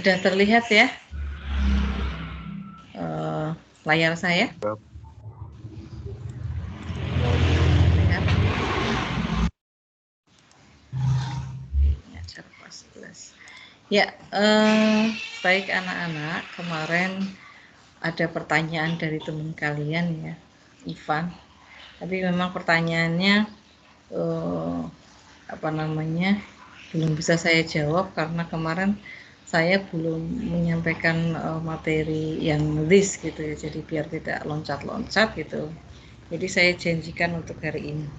Sudah terlihat ya layar saya? Lihat. Ya, baik anak-anak, kemarin ada pertanyaan dari teman kalian ya, Ivan. Tapi memang pertanyaannya belum bisa saya jawab karena kemarin saya belum menyampaikan materi yang list gitu ya, jadi biar tidak loncat-loncat gitu. Jadi saya janjikan untuk hari ini.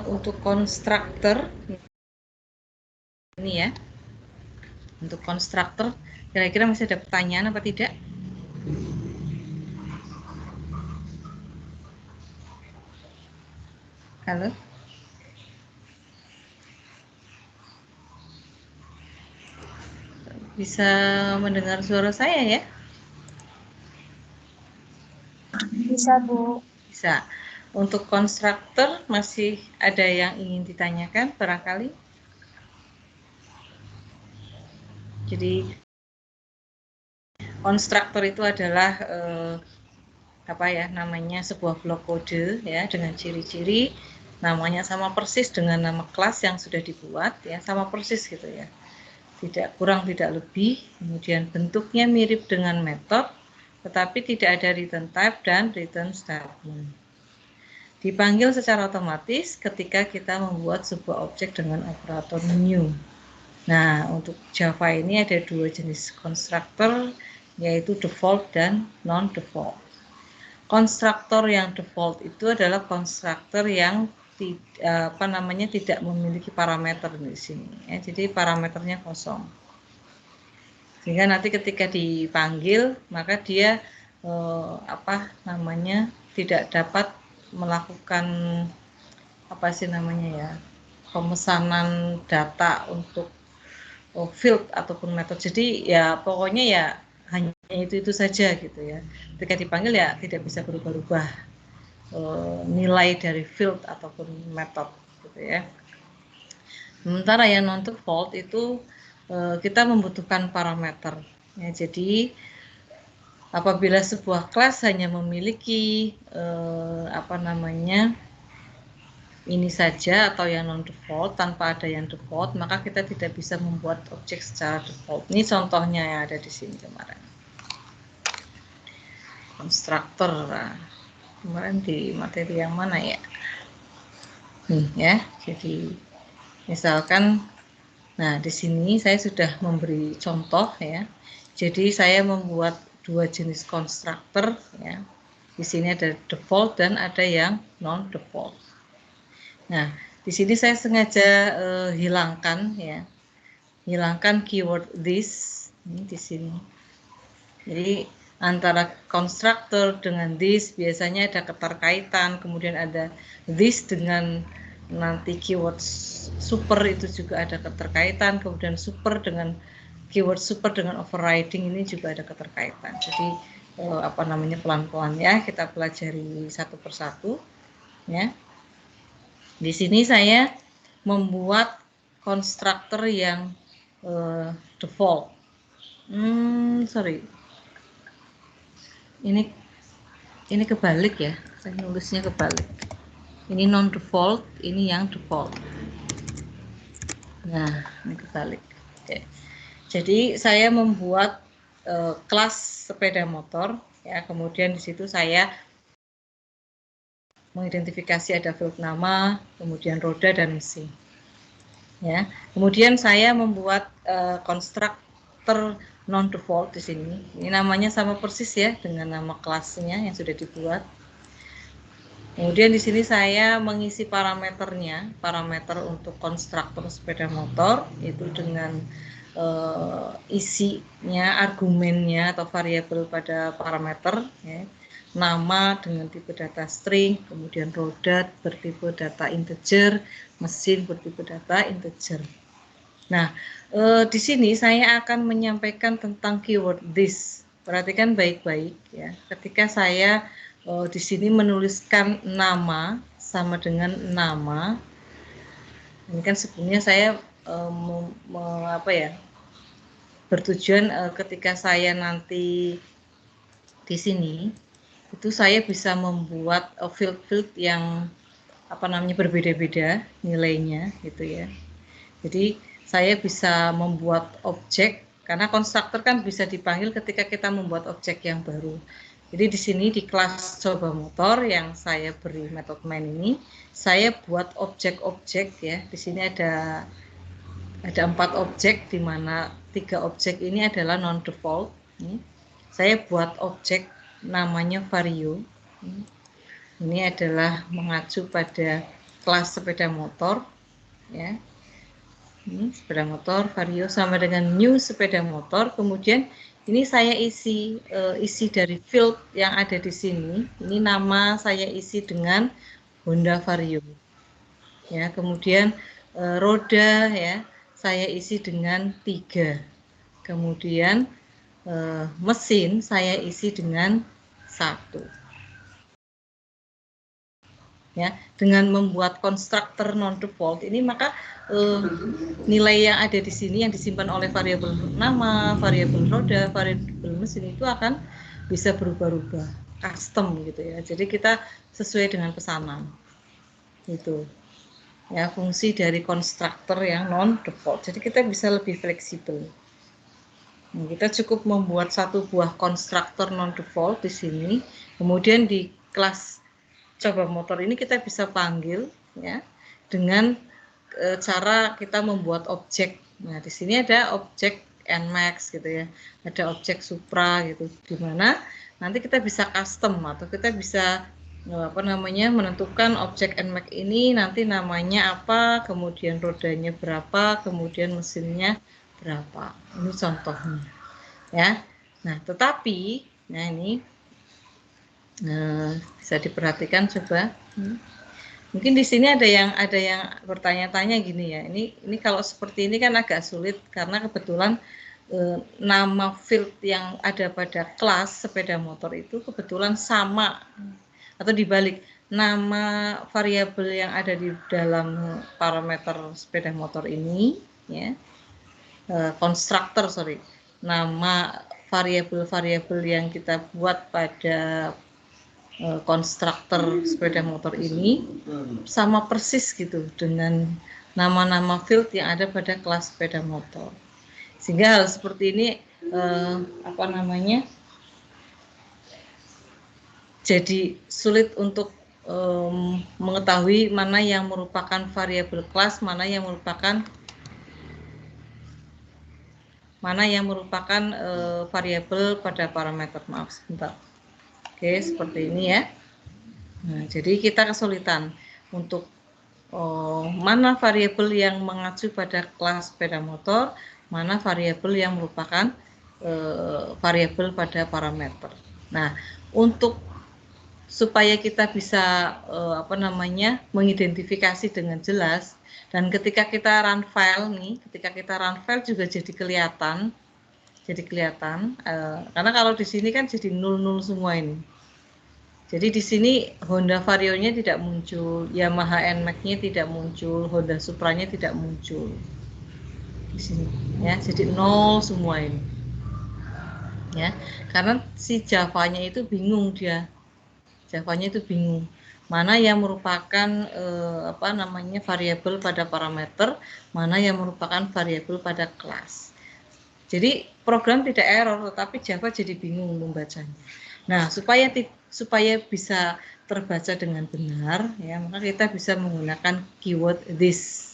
Untuk konstruktor ini ya, untuk konstruktor kira-kira masih ada pertanyaan apa tidak? Halo? Bisa mendengar suara saya ya? Bisa, Bu. Bisa. Untuk konstruktor masih ada yang ingin ditanyakan barangkali? Jadi konstruktor itu adalah sebuah blok kode ya, dengan ciri-ciri namanya sama persis dengan nama kelas yang sudah dibuat ya, sama persis gitu ya. Tidak kurang tidak lebih, kemudian bentuknya mirip dengan method, tetapi tidak ada return type dan return statement. Dipanggil secara otomatis ketika kita membuat sebuah objek dengan operator new. Nah, untuk Java ini ada dua jenis konstruktor, yaitu default dan non-default. Konstruktor yang default itu adalah konstruktor yang tidak memiliki parameter di sini ya, jadi parameternya kosong. Sehingga nanti ketika dipanggil maka dia tidak dapat melakukan pemesanan data untuk field ataupun metode. Jadi ya pokoknya ya hanya itu saja gitu ya. Ketika dipanggil ya tidak bisa berubah-ubah nilai dari field ataupun metode gitu ya. Sementara yang non default itu kita membutuhkan parameter ya. Jadi apabila sebuah kelas hanya memiliki ini saja atau yang non default tanpa ada yang default, maka kita tidak bisa membuat objek secara default. Ini contohnya yang ada di sini kemarin. Konstruktor, nah, kemarin di materi yang mana ya? Ya, jadi misalkan, nah di sini saya sudah memberi contoh ya. Jadi saya membuat dua jenis konstruktor ya. Di sini ada default dan ada yang non default. Nah, di sini saya sengaja hilangkan keyword this ini di sini. Jadi antara konstruktor dengan this biasanya ada keterkaitan, kemudian ada this dengan nanti keyword super itu juga ada keterkaitan, kemudian super dengan keyword super dengan overriding ini juga ada keterkaitan. Jadi pelan-pelan ya kita pelajari satu persatu ya. Di sini saya membuat konstruktor yang default. Ini kebalik ya, saya nulisnya kebalik. Ini non default, ini yang default. Nah, ini kebalik. Oke. Jadi saya membuat kelas sepeda motor ya, kemudian di situ saya mengidentifikasi ada field nama, kemudian roda dan mesin. Ya, kemudian saya membuat konstruktor non default di sini. Ini namanya sama persis ya dengan nama kelasnya yang sudah dibuat. Kemudian di sini saya mengisi parameternya, parameter untuk konstruktor sepeda motor itu dengan isinya, argumennya atau variabel pada parameter ya. Nama dengan tipe data string, kemudian roda bertipe data integer, mesin bertipe data integer. Nah, di sini saya akan menyampaikan tentang keyword this. Perhatikan baik-baik ya. Ketika saya di sini menuliskan nama sama dengan nama, ini kan sebenarnya saya bertujuan ketika saya nanti di sini itu saya bisa membuat field yang berbeda-beda nilainya gitu ya. Jadi saya bisa membuat objek karena konstruktor kan bisa dipanggil ketika kita membuat objek yang baru. Jadi di sini di kelas coba motor yang saya beri metode main ini, saya buat objek-objek ya. Di sini ada 4 objek di mana 3 objek ini adalah non default. Saya buat objek namanya vario. Ini adalah mengacu pada kelas sepeda motor ya. Ini sepeda motor vario sama dengan new sepeda motor. Kemudian ini saya isi dari field yang ada di sini. Ini nama saya isi dengan Honda Vario. Ya, kemudian roda ya saya isi dengan 3. Kemudian mesin saya isi dengan 1. Ya, dengan membuat konstruktor non default ini maka nilai yang ada di sini yang disimpan oleh variabel nama, variabel roda, variabel mesin itu akan bisa berubah-ubah, custom gitu ya. Jadi kita sesuai dengan pesanan. Itu. Ya, fungsi dari konstruktor yang non default. Jadi kita bisa lebih fleksibel. Nah, kita cukup membuat satu buah konstruktor non default di sini, kemudian di kelas coba motor ini kita bisa panggil ya dengan cara kita membuat objek. Nah, di sini ada objek Nmax gitu ya, ada objek Supra gitu, dimana nanti kita bisa custom atau kita bisa menentukan objek Nmax ini nanti namanya apa, kemudian rodanya berapa, kemudian mesinnya berapa. Ini contohnya ya. Nah, tetapi ini bisa diperhatikan coba. Mungkin di sini ada yang bertanya-tanya gini ya. Ini kalau seperti ini kan agak sulit karena kebetulan nama field yang ada pada kelas sepeda motor itu kebetulan sama atau dibalik. Nama variabel yang ada di dalam parameter sepeda motor ini ya. Konstruktor nama variabel-variabel yang kita buat pada konstruktor sepeda motor ini sama persis gitu dengan nama-nama field yang ada pada kelas sepeda motor. Sehingga hal seperti ini jadi sulit untuk mengetahui mana yang merupakan variabel kelas, mana yang merupakan variabel pada parameter. Maaf sebentar. Oke, seperti ini ya. Nah, jadi kita kesulitan untuk mana variabel yang mengacu pada kelas sepeda motor, mana variabel yang merupakan variabel pada parameter. Nah, untuk supaya kita bisa mengidentifikasi dengan jelas, dan ketika kita run file juga jadi kelihatan. Karena kalau di sini kan jadi 00 semua ini. Jadi di sini Honda Vario-nya tidak muncul, Yamaha Nmax-nya tidak muncul, Honda Supra-nya tidak muncul. Di sini ya, jadi 0 semua ini. Ya, karena si Java-nya itu bingung dia. Java-nya itu bingung. Mana yang merupakan variabel pada parameter, mana yang merupakan variabel pada kelas. Jadi program tidak error, tetapi Java jadi bingung membacanya. Nah, supaya bisa terbaca dengan benar, ya, maka kita bisa menggunakan keyword this.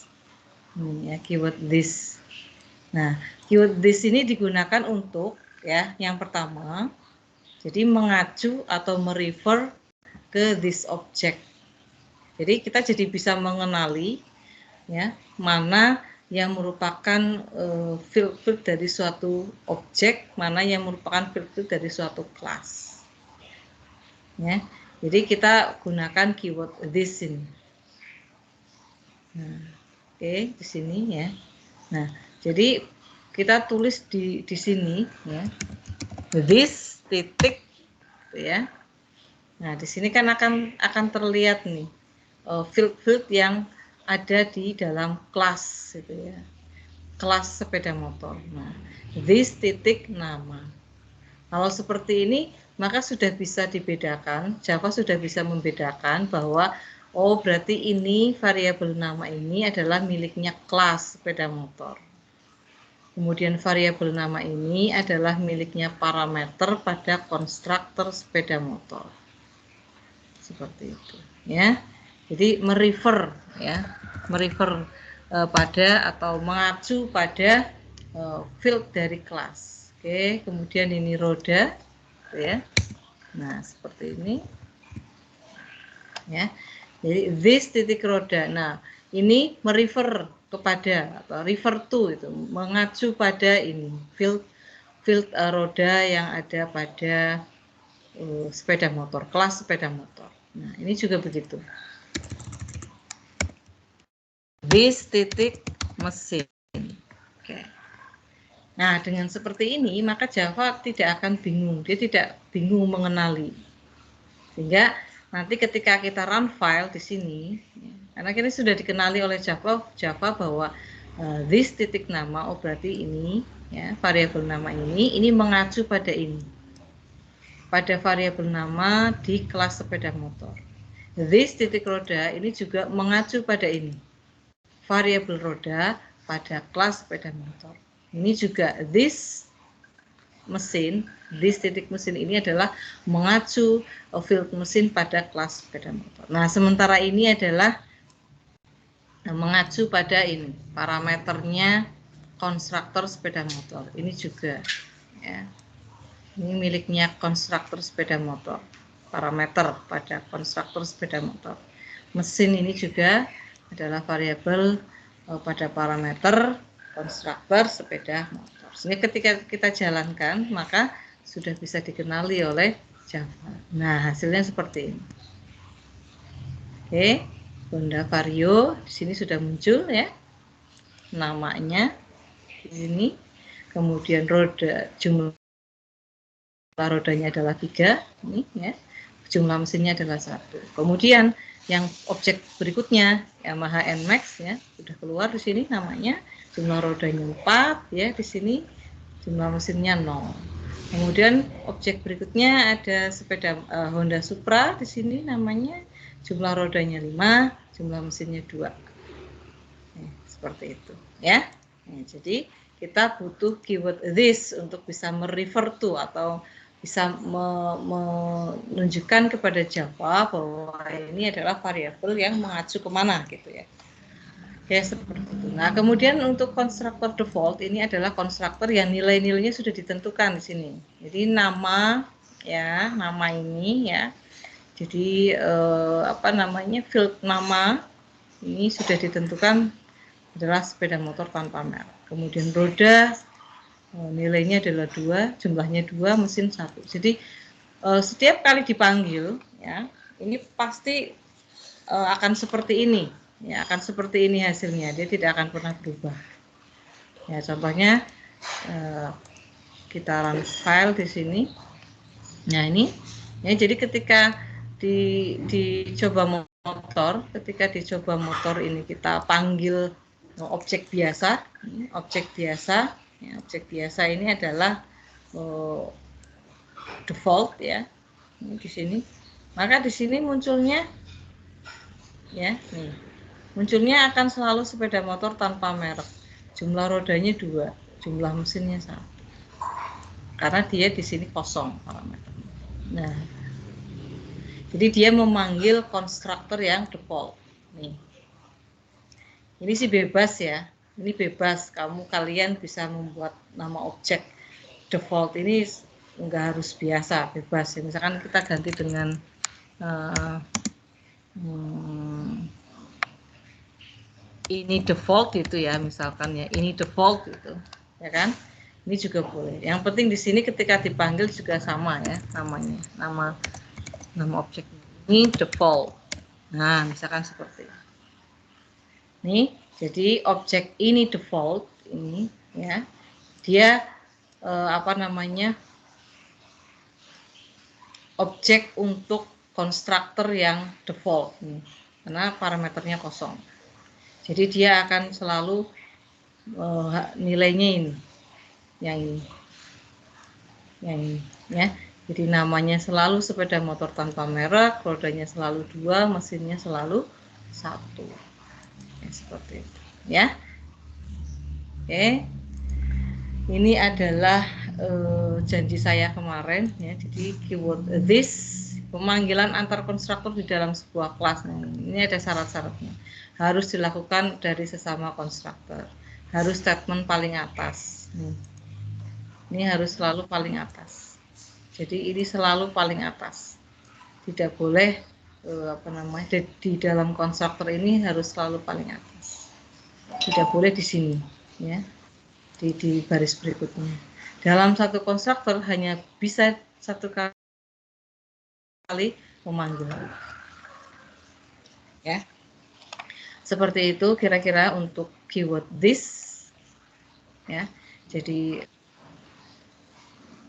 Ini ya, keyword this. Nah, keyword this ini digunakan untuk ya, yang pertama, jadi mengacu atau merefer ke this object. Jadi kita jadi bisa mengenali ya, mana yang merupakan field dari suatu objek, mana yang merupakan field dari suatu kelas. Ya, jadi kita gunakan keyword this ini. Nah, oke, di sini ya. Nah, jadi kita tulis di sini ya, this titik, ya. Nah, di sini kan akan terlihat nih field yang ada di dalam kelas, gitu ya, kelas sepeda motor. Nah, this titik nama. Kalau seperti ini, maka sudah bisa dibedakan, Java sudah bisa membedakan bahwa oh berarti ini variabel nama ini adalah miliknya kelas sepeda motor. Kemudian variabel nama ini adalah miliknya parameter pada konstruktor sepeda motor. Seperti itu, ya. Jadi merefer ya, merefer pada atau mengacu pada field dari kelas. Oke, kemudian ini roda, ya. Nah, seperti ini, ya. Jadi this titik roda. Nah, ini merefer kepada atau refer to itu mengacu pada ini field roda yang ada pada sepeda motor, kelas sepeda motor. Nah, ini juga begitu. This titik mesin. Oke. Nah, dengan seperti ini maka Java tidak akan bingung, dia tidak bingung mengenali. Sehingga nanti ketika kita run file di sini, karena ini sudah dikenali oleh Java bahwa this titik nama, oh berarti ini ya variabel nama ini mengacu pada ini, pada variabel nama di kelas sepeda motor. This titik roda ini juga mengacu pada ini, variabel roda pada kelas sepeda motor. Ini juga this mesin, this titik mesin ini adalah mengacu field mesin pada kelas sepeda motor. Nah, sementara ini adalah mengacu pada ini, parameternya konstruktor sepeda motor. Ini juga, ya. Ini miliknya konstruktor sepeda motor, parameter pada konstruktor sepeda motor. Mesin ini juga adalah variabel pada parameter konstruktor sepeda motor. Sehingga ketika kita jalankan, maka sudah bisa dikenali oleh Java. Nah, hasilnya seperti ini. Oke, Honda Vario di sini sudah muncul ya, namanya di sini. Kemudian roda, jumlah rodanya adalah 3, ini ya. Jumlah mesinnya adalah 1. Kemudian yang objek berikutnya Yamaha NMAX ya, sudah keluar di sini namanya. Jumlah rodanya 4 ya, di sini jumlah mesinnya 0. Kemudian objek berikutnya ada sepeda Honda Supra di sini namanya, jumlah rodanya 5, jumlah mesinnya 2. Seperti itu ya. Nah, jadi kita butuh keyword this untuk bisa merefer to atau bisa menunjukkan kepada Java bahwa ini adalah variabel yang mengacu kemana gitu ya. Ya seperti itu. Nah, kemudian untuk konstruktor default ini adalah konstruktor yang nilai-nilainya sudah ditentukan di sini. Jadi nama ya, nama ini ya. Jadi apa namanya? Field nama ini sudah ditentukan adalah sepeda motor tanpa merek. Kemudian roda nilainya adalah 2, jumlahnya 2, mesin 1. Jadi setiap kali dipanggil ya, ini pasti akan seperti ini. Ya, akan seperti ini hasilnya, dia tidak akan pernah berubah. Ya, contohnya kita run file di sini. Nah, ini ya, jadi ketika dicoba motor, ketika dicoba motor ini kita panggil objek biasa, objek biasa. Ya, objek biasa ini adalah default ya. Ini di sini. Maka di sini munculnya ya, nih. Munculnya akan selalu sepeda motor tanpa merek. Jumlah rodanya 2, jumlah mesinnya 1. Karena dia di sini kosong parameternya. Nah, jadi dia memanggil konstruktor yang default. Nih. Ini sih bebas ya. Ini bebas. Kalian bisa membuat nama objek default ini enggak harus biasa, bebas. Misalkan kita ganti dengan ini default itu ya, misalkan ya, ini default itu, ya kan? Ini juga boleh. Yang penting di sini ketika dipanggil juga sama ya namanya, nama objek ini default. Nah, misalkan seperti ini. Nih, jadi objek ini default ini ya, dia apa namanya? Objek untuk konstruktor yang default nih, karena parameternya kosong. Jadi dia akan selalu nilainya ini. yang ini, ya. Jadi namanya selalu sepeda motor tanpa merek, rodanya selalu 2, mesinnya selalu 1. Ya, seperti itu, ya. Oke. Ini adalah janji saya kemarin, ya. Jadi keyword this, pemanggilan antar konstruktor di dalam sebuah kelas. Nah, ini ada syarat-syaratnya. Harus dilakukan dari sesama konstruktor. Harus statement paling atas. Ini harus selalu paling atas. Jadi ini selalu paling atas. Tidak boleh di dalam konstruktor ini harus selalu paling atas. Tidak boleh di sini, ya. Di baris berikutnya. Dalam satu konstruktor hanya bisa 1 kali memanggil. Ya. Seperti itu kira-kira untuk keyword this, ya. Jadi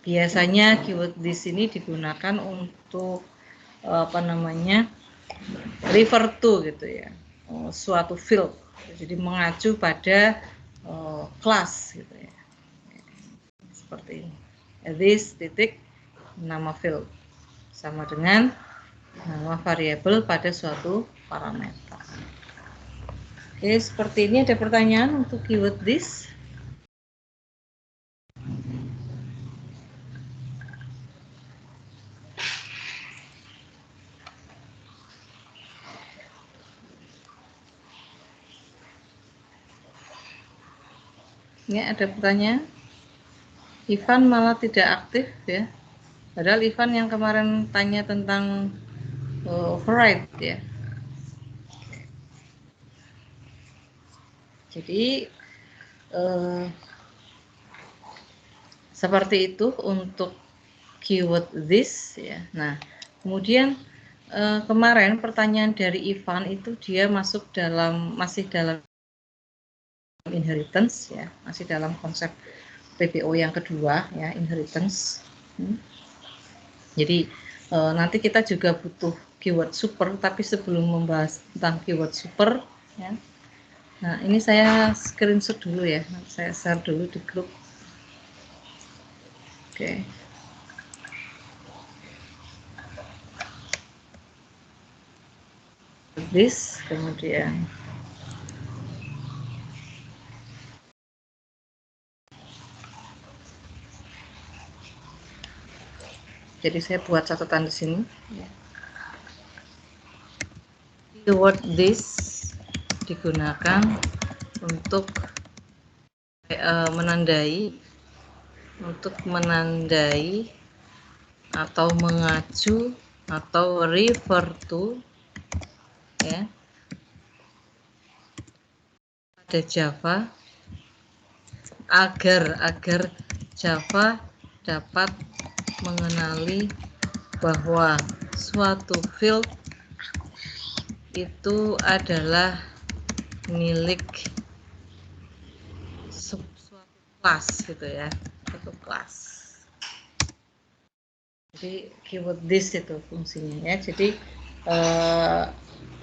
biasanya keyword this ini digunakan untuk refer to gitu ya, suatu field. Jadi mengacu pada kelas gitu ya. Seperti ini. This titik nama field sama dengan nama variabel pada suatu parameter. Oke, seperti ini. Ada pertanyaan untuk keyword this? Ya, ada pertanyaan? Ivan malah tidak aktif ya. Padahal Ivan yang kemarin tanya tentang override ya. Jadi seperti itu untuk keyword this ya. Nah, kemudian kemarin pertanyaan dari Ivan itu dia masih dalam inheritance ya, masih dalam konsep PBO yang kedua ya, inheritance. Jadi nanti kita juga butuh keyword super, tapi sebelum membahas tentang keyword super ya. Nah, ini saya screenshot dulu ya, saya share dulu di grup. Oke. This, kemudian jadi saya buat catatan di sini. Keyword this digunakan untuk menandai atau mengacu atau refer to ya pada Java agar Java dapat mengenali bahwa suatu field itu adalah milik suatu kelas gitu ya, suatu kelas. Jadi keyword this itu fungsinya ya. Jadi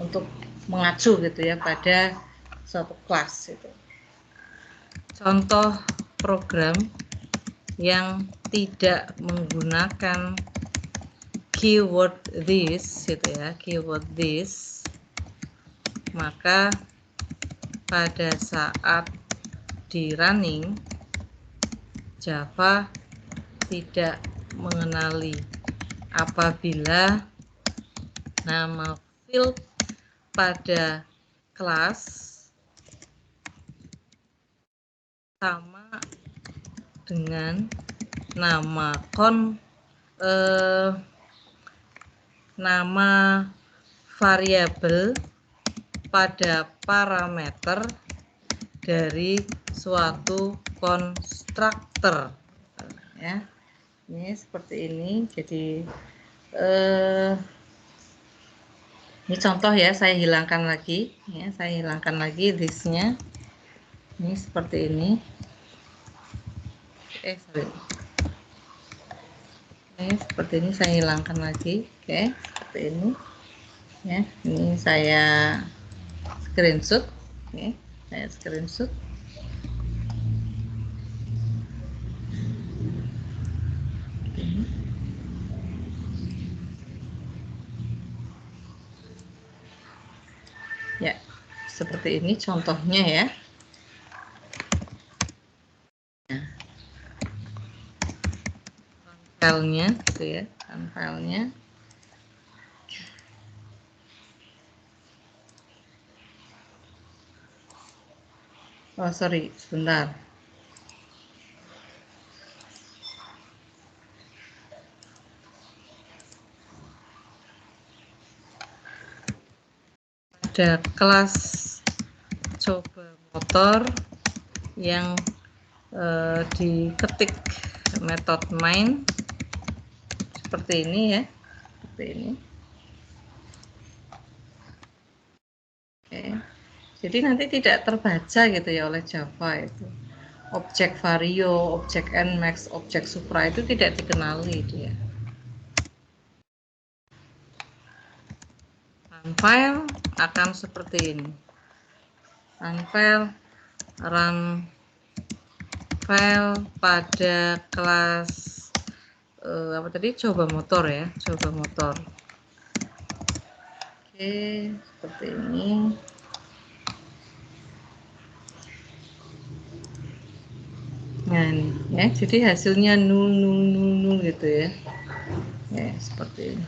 untuk mengacu gitu ya pada suatu kelas itu. Contoh program yang tidak menggunakan keyword this gitu ya, keyword this, maka pada saat di running Java tidak mengenali apabila nama field pada kelas sama dengan nama nama variabel pada parameter dari suatu konstruktor ya. Ini seperti ini. Jadi ini contoh ya, saya hilangkan lagi ya, saya hilangkan lagi this-nya. Ini seperti ini. Seperti ini saya hilangkan lagi. Oke, seperti ini. Ya, ini saya screenshot. Oke, saya screenshot. Ya, seperti ini contohnya ya. Filenya gitu ya, filenya. Oh sorry, sebentar. Ada kelas coba motor yang diketik metode main seperti ini ya, seperti ini. Oke. Jadi nanti tidak terbaca gitu ya oleh Java itu. Objek vario, objek nmax, objek supra itu tidak dikenali dia. File akan seperti ini. File run file pada kelas apa tadi, coba motor ya, coba motor. Oke, seperti ini. Nah ini ya, jadi hasilnya 000 gitu ya. Ya, seperti ini.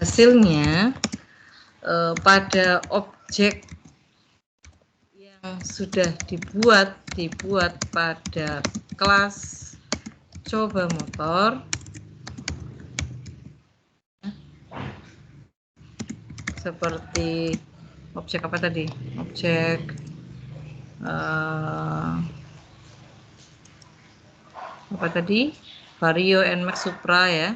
Hasilnya pada objek yang sudah dibuat pada kelas coba motor seperti objek apa tadi, objek apa tadi, vario nmax supra ya,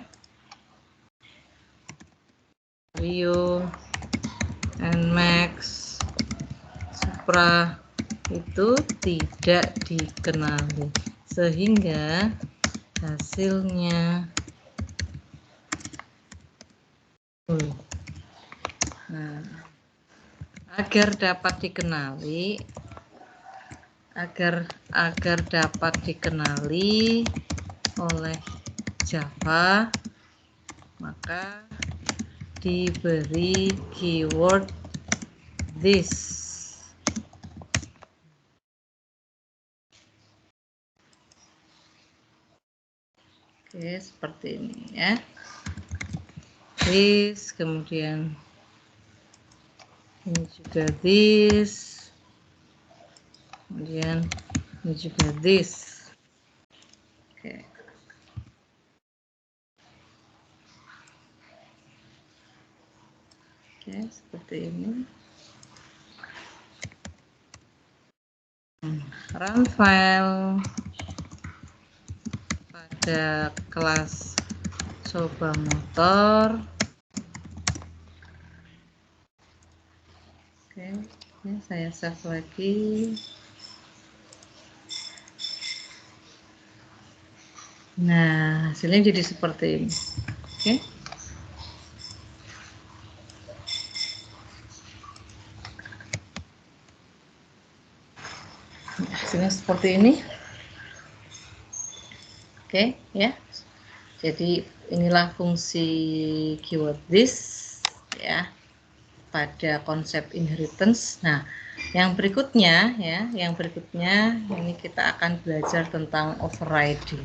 vario nmax supra itu tidak dikenali sehingga hasilnya nah, agar dapat dikenali oleh Java, maka diberi keyword this. Oke, seperti ini ya. This, kemudian ini juga this, kemudian ini juga this. Oke. Oke, seperti ini. Run file pada kelas coba motor. Oke, ya, saya save lagi. Nah, hasilnya jadi seperti ini. Oke. Hasilnya seperti ini. Oke, ya. Jadi inilah fungsi keyword this ya pada konsep inheritance. Nah, yang berikutnya ya, ini kita akan belajar tentang overriding.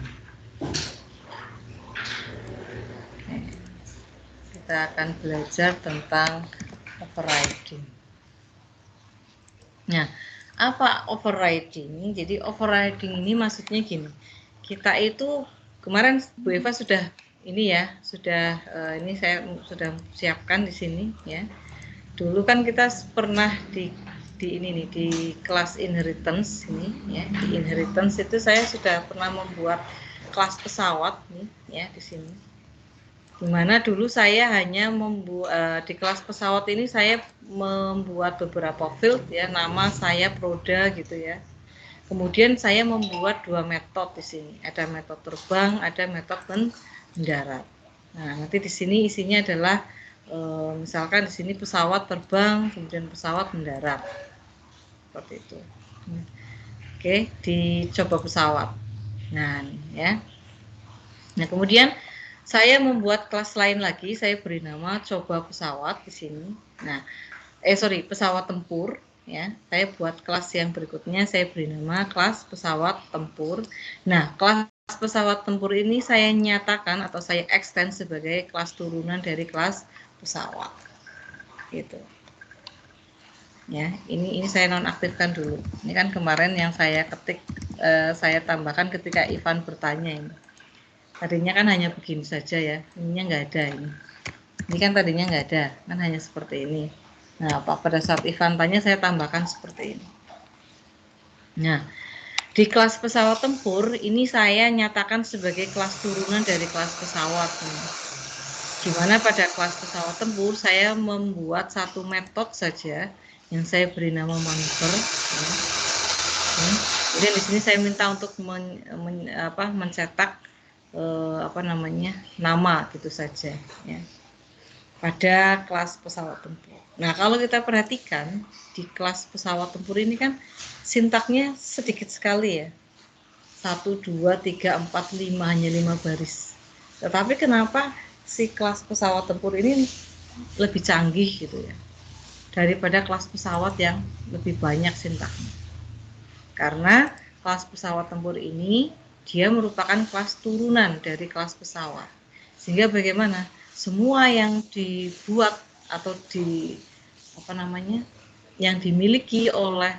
Kita akan belajar tentang overriding. Nah, apa overriding? Jadi overriding ini maksudnya gini. Kita itu kemarin Bu Eva sudah ini ya, ini saya sudah siapkan di sini ya. Dulu kan kita pernah di ini nih, di kelas inheritance ini ya. Di inheritance itu saya sudah pernah membuat kelas pesawat nih ya di sini. Dimana dulu saya hanya membuat di kelas pesawat ini saya membuat beberapa field ya, nama saya Proda gitu ya. Kemudian saya membuat dua metode di sini. Ada metode terbang, ada metode mendarat. Nah, nanti di sini isinya adalah misalkan di sini pesawat terbang, kemudian pesawat mendarat. Seperti itu. Oke, dicoba pesawat. Nah, ya. Nah, kemudian saya membuat kelas lain lagi, saya beri nama coba pesawat di sini. Nah, pesawat tempur, ya. Saya buat kelas yang berikutnya, saya beri nama kelas pesawat tempur. Nah, kelas pesawat tempur ini saya nyatakan atau saya extend sebagai kelas turunan dari kelas pesawat. Gitu. Ya, ini saya nonaktifkan dulu. Ini kan kemarin yang saya ketik, saya tambahkan ketika Ivan bertanya ini. Tadinya kan hanya begini saja ya, ininya nggak ada ini. Ini kan tadinya nggak ada, kan hanya seperti ini. Nah, pada saat Ivan tanya saya tambahkan seperti ini. Nah, di kelas pesawat tempur ini saya nyatakan sebagai kelas turunan dari kelas pesawat. Gimana pada kelas pesawat tempur saya membuat satu metode saja yang saya beri nama manuver. Kemudian di sini saya minta untuk mencetak nama gitu saja ya pada kelas pesawat tempur. Nah, kalau kita perhatikan di kelas pesawat tempur ini kan sintaknya sedikit sekali ya. 1, 2, 3, 4, 5, hanya 5 baris. Tetapi kenapa si kelas pesawat tempur ini lebih canggih gitu ya daripada kelas pesawat yang lebih banyak sintaknya? Karena kelas pesawat tempur ini dia merupakan kelas turunan dari kelas pesawat. Sehingga bagaimana? Semua yang dibuat atau yang dimiliki oleh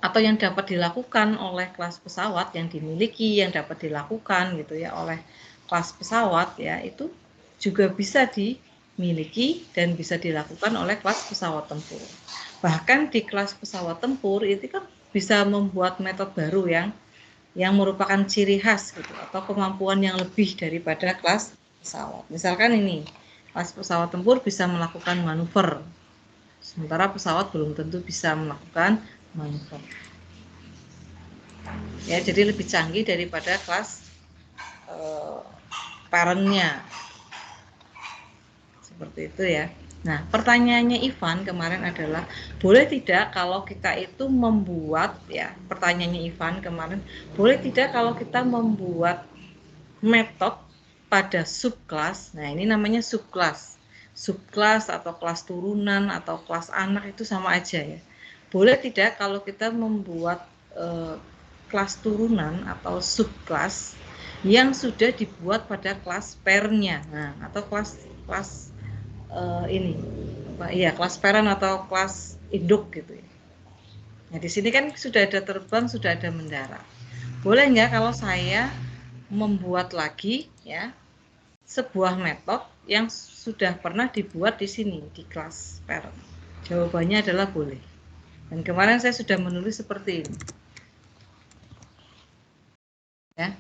atau yang dapat dilakukan oleh kelas pesawat, yang dapat dilakukan gitu ya oleh kelas pesawat ya, itu juga bisa dimiliki dan bisa dilakukan oleh kelas pesawat tempur. Bahkan di kelas pesawat tempur itu kan bisa membuat metode baru yang merupakan ciri khas gitu atau kemampuan yang lebih daripada kelas pesawat. Misalkan ini, kelas pesawat tempur bisa melakukan manuver, sementara pesawat belum tentu bisa melakukan manuver. Ya, jadi lebih canggih daripada kelas parentnya. Seperti itu ya. Nah, pertanyaannya Ivan kemarin adalah, boleh tidak kalau kita itu membuat, ya, pertanyaannya Ivan kemarin, boleh tidak kalau kita membuat metode pada subkelas, nah ini namanya subkelas. Subkelas atau kelas turunan atau kelas anak itu sama aja ya. Boleh tidak kalau kita membuat kelas turunan atau subkelas yang sudah dibuat pada kelas pairnya, nah, atau kelas kelas parent atau kelas induk gitu ya. Nah, di sini kan sudah ada terbang, sudah ada mendarat. Boleh nggak kalau saya membuat lagi ya sebuah metode yang sudah pernah dibuat di sini di kelas parent? Jawabannya adalah boleh. Dan kemarin saya sudah menulis seperti ini. Ya.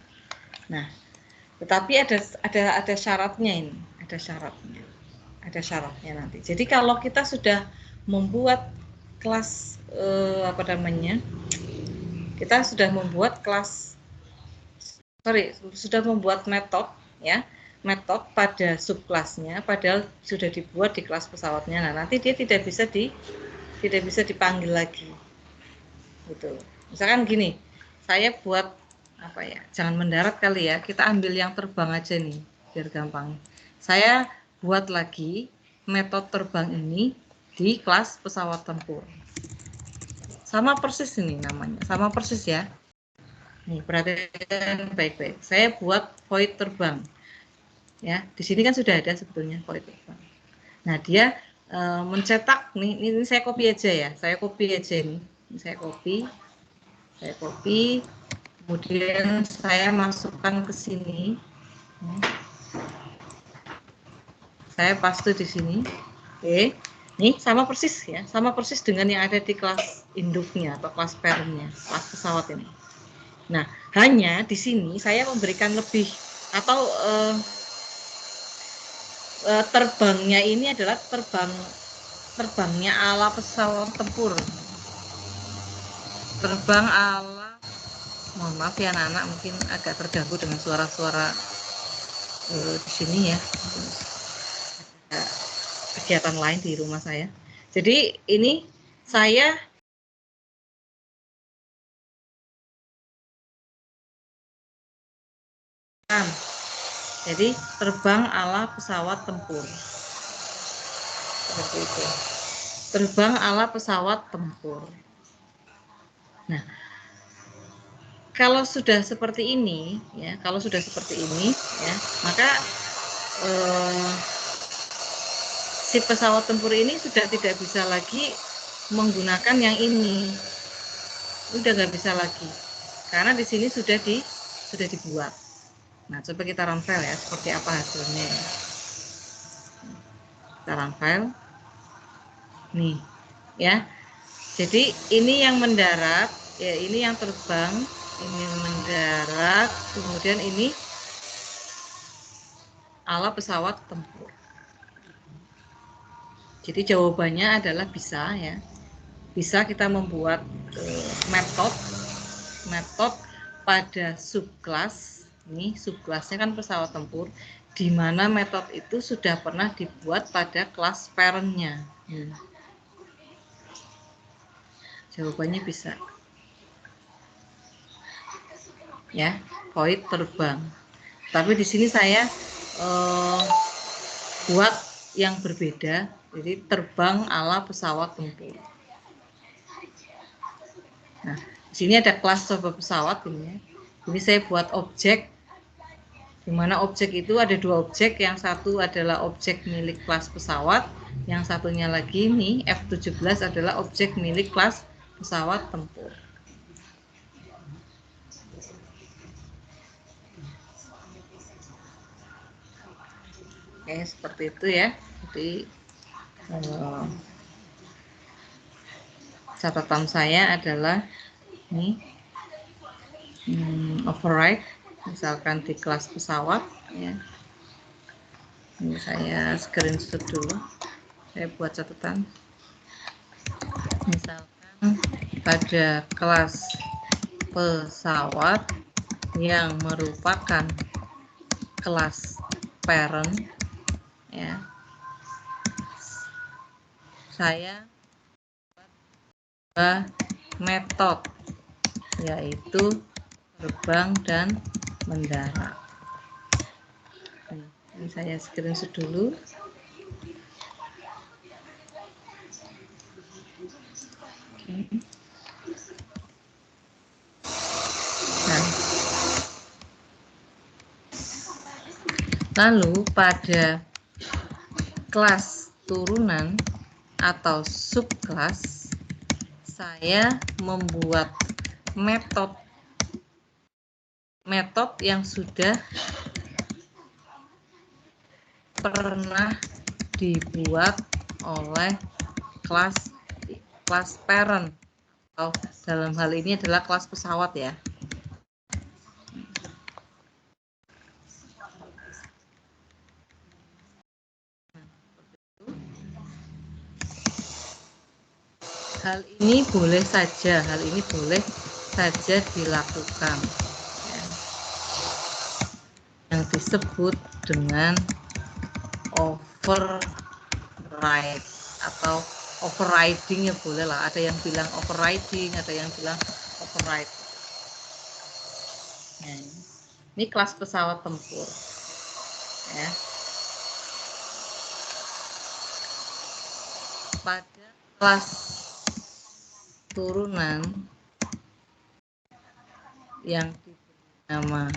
Nah, tetapi ada syaratnya ini, ada syaratnya nanti. Jadi kalau kita sudah membuat kelas kita sudah membuat metode ya, metode pada subkelasnya, padahal sudah dibuat di kelas pesawatnya. Nah, nanti dia tidak bisa dipanggil lagi. Gitu. Misalkan gini, saya buat jangan mendarat kali ya, kita ambil yang terbang aja nih biar gampang. Saya buat lagi metode terbang ini di kelas pesawat tempur, sama persis ini namanya, sama persis ya. Nih, perhatikan baik-baik, saya buat void terbang ya, di sini kan sudah ada sebetulnya void terbang. Nah, dia mencetak nih, ini saya copy aja ya, saya copy aja ini saya copy, kemudian saya masukkan ke sini, saya paste di sini. Oke, nih sama persis ya, sama persis dengan yang ada di kelas induknya atau kelas parentnya, kelas pesawat ini. Nah, hanya di sini saya memberikan lebih atau terbangnya ini adalah terbangnya ala pesawat tempur. Terbang ala, mohon maaf ya anak-anak, mungkin agak terganggu dengan suara-suara di sini ya. Kegiatan lain di rumah saya. Jadi ini saya Jadi terbang ala pesawat tempur. Seperti itu. Terbang ala pesawat tempur. Nah, kalau sudah seperti ini, ya, ya, maka si pesawat tempur ini sudah tidak bisa lagi menggunakan yang ini, udah nggak bisa lagi, karena di sini sudah dibuat. Nah, coba kita run file ya, seperti apa hasilnya. Kita run file, nih, ya. Jadi ini yang mendarat, ya ini yang terbang, ini mendarat, kemudian ini ala pesawat tempur. Jadi jawabannya adalah bisa, ya. Bisa kita membuat metode pada subkelas. Ini subkelasnya kan pesawat tempur, di mana metode itu sudah pernah dibuat pada kelas parentnya. Jawabannya bisa. Ya, void terbang. Tapi di sini saya buat yang berbeda, jadi terbang ala pesawat tempur. Nah, di sini ada kelas coba pesawat ini ya. Ini saya buat objek, di mana objek itu ada dua objek, yang satu adalah objek milik kelas pesawat, yang satunya lagi nih F17 adalah objek milik kelas pesawat tempur. Oke, seperti itu ya. Jadi catatan saya adalah ini override, misalkan di kelas pesawat ya. Ini saya screenshot dulu, saya buat catatan. Misalkan pada kelas pesawat yang merupakan kelas parent ya, saya buat metode yaitu terbang dan mendarat. Ini saya screenshot dulu. Nah, lalu pada kelas turunan atau subkelas, saya membuat metode yang sudah pernah dibuat oleh kelas parent, atau dalam hal ini adalah kelas pesawat ya. Hal ini boleh saja dilakukan ya, yang disebut dengan override atau overriding ya, boleh lah, ada yang bilang overriding, ada yang bilang override. Nah, ini kelas pesawat tempur ya. Pada kelas turunan yang diberi nama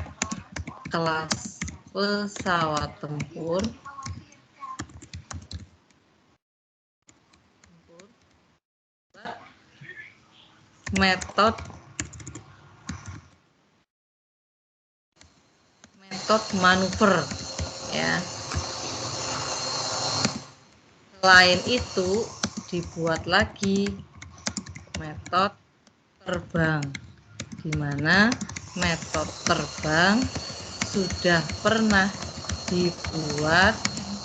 kelas pesawat tempur, metode manuver ya. Selain itu dibuat lagi metode terbang, di mana metode terbang sudah pernah dibuat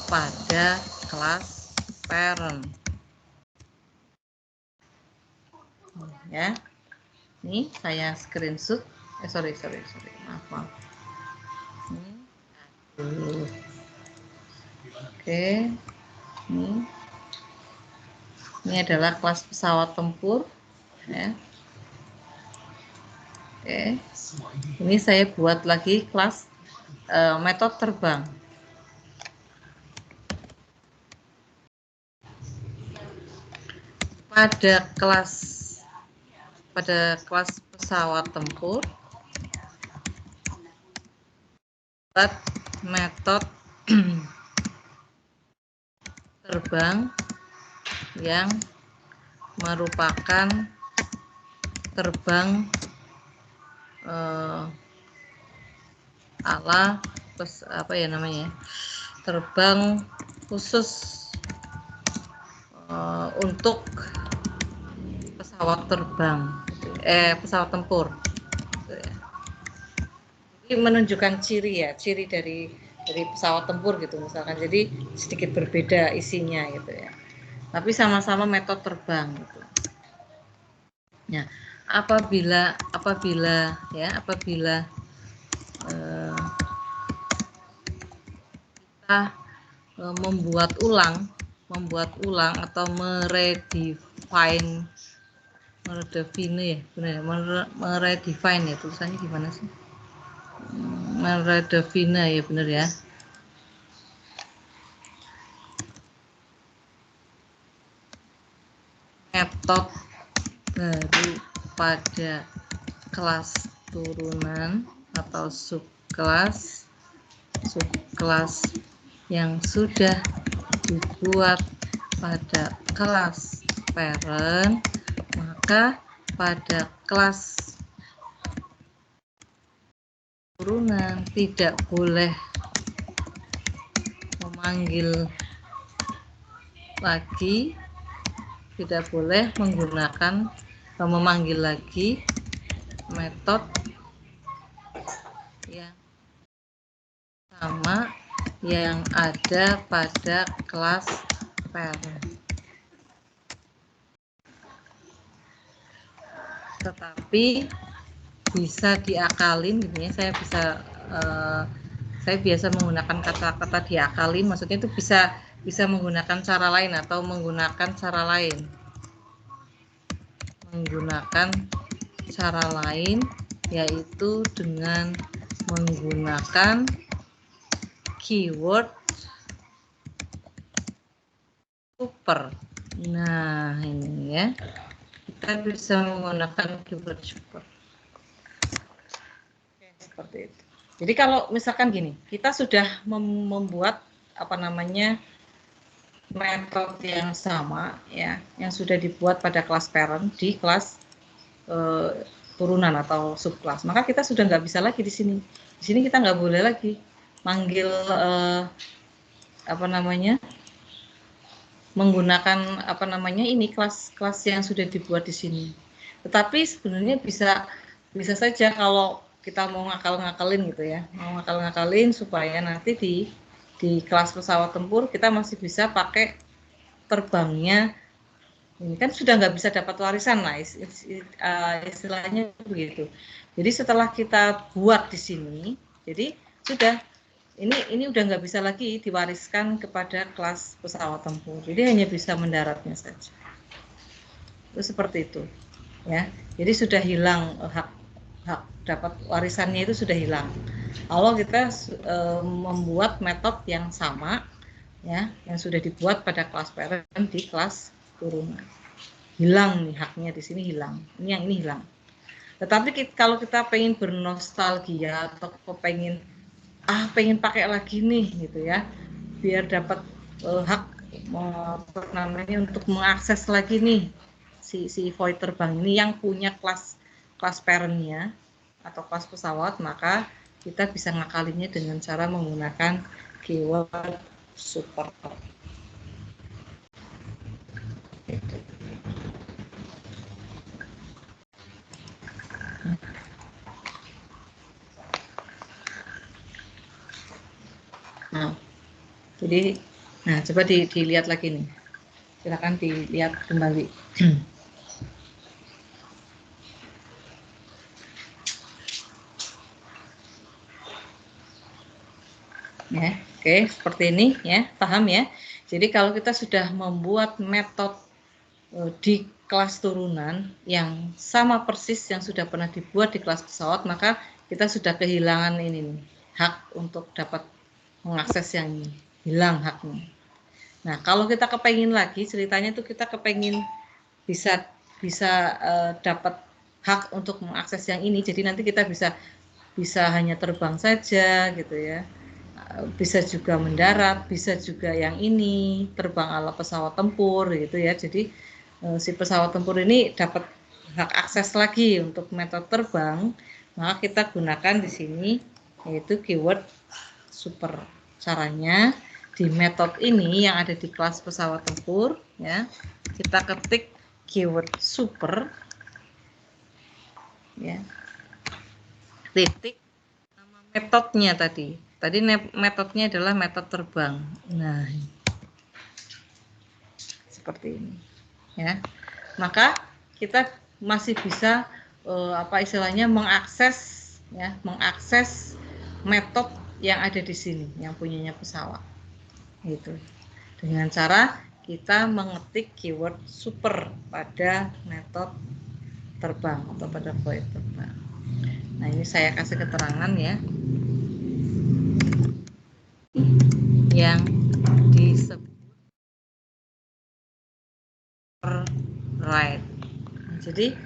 pada kelas parent ya. Ini saya screenshot, sorry, maaf. Oke, ini adalah kelas pesawat tempur ya. Oke, ini saya buat lagi kelas metode terbang. Pada kelas pesawat tempur, buat metode terbang yang merupakan terbang ala terbang khusus untuk pesawat terbang, pesawat tempur. Jadi menunjukkan ciri dari pesawat tempur gitu misalkan. Jadi sedikit berbeda isinya gitu ya. Tapi sama-sama metode terbang gitu. Ya, apabila kita membuat ulang atau meredefine ya, tulisannya gimana sih? Meredefine ya, benar ya. Metode baru pada kelas turunan atau subkelas yang sudah dibuat pada kelas parent, maka pada kelas turunan tidak boleh memanggil lagi, tidak boleh memanggil lagi metode yang sama yang ada pada kelas parent. Tetapi bisa diakalin gitu ya. Saya biasa menggunakan kata-kata diakalin, maksudnya itu bisa menggunakan cara lain atau menggunakan cara lain yaitu dengan menggunakan keyword super. Nah, ini ya. Kita bisa menggunakan keyword super. Oke, seperti itu. Jadi kalau misalkan gini, kita sudah membuat metode yang sama ya, yang sudah dibuat pada kelas parent di kelas turunan atau subkelas, maka kita sudah nggak bisa lagi di sini. Di sini kita nggak boleh lagi manggil menggunakan ini kelas yang sudah dibuat di sini. Tetapi sebenarnya bisa saja kalau kita mau ngakal-ngakalin gitu ya, mau ngakal-ngakalin supaya nanti di kelas pesawat tempur kita masih bisa pakai terbangnya. Ini kan sudah nggak bisa dapat warisan lah, istilahnya begitu. Jadi setelah kita buat di sini, jadi sudah ini udah nggak bisa lagi diwariskan kepada kelas pesawat tempur. Jadi hanya bisa mendaratnya saja. Itu seperti itu, ya. Jadi sudah hilang hak dapat warisannya, itu sudah hilang. Kalau kita membuat metode yang sama, ya, yang sudah dibuat pada kelas parent di kelas turunan, hilang nih haknya di sini, hilang. Ini hilang. Tetapi kalau kita pengen bernostalgia atau pengen pakai lagi nih gitu ya, biar dapat hak untuk mengakses lagi nih si void terbang ini yang punya kelas parentnya atau kelas pesawat, maka kita bisa ngakalinnya dengan cara menggunakan keyword super. Nah, jadi, coba dilihat lagi nih. Silakan dilihat kembali. Ya, oke, seperti ini ya, paham ya. Jadi kalau kita sudah membuat metode di kelas turunan yang sama persis yang sudah pernah dibuat di kelas pesawat, maka kita sudah kehilangan ini nih, hak untuk dapat mengakses yang ini, hilang haknya. Nah, kalau kita kepengen lagi, ceritanya itu kita kepengen bisa dapat hak untuk mengakses yang ini, jadi nanti kita bisa hanya terbang saja gitu ya, bisa juga mendarat, bisa juga yang ini terbang ala pesawat tempur gitu ya. Jadi si pesawat tempur ini dapat hak akses lagi untuk metode terbang, maka kita gunakan di sini yaitu keyword super. Caranya di metode ini yang ada di kelas pesawat tempur ya, kita ketik keyword super ya, titik nama metodenya tadi metodenya adalah metode terbang. Nah, seperti ini ya, maka kita masih bisa apa istilahnya mengakses metode yang ada di sini yang punyanya pesawat gitu, dengan cara kita mengetik keyword super pada metode terbang atau pada void terbang. Nah, ini saya kasih keterangan ya yang disebut right. Jadi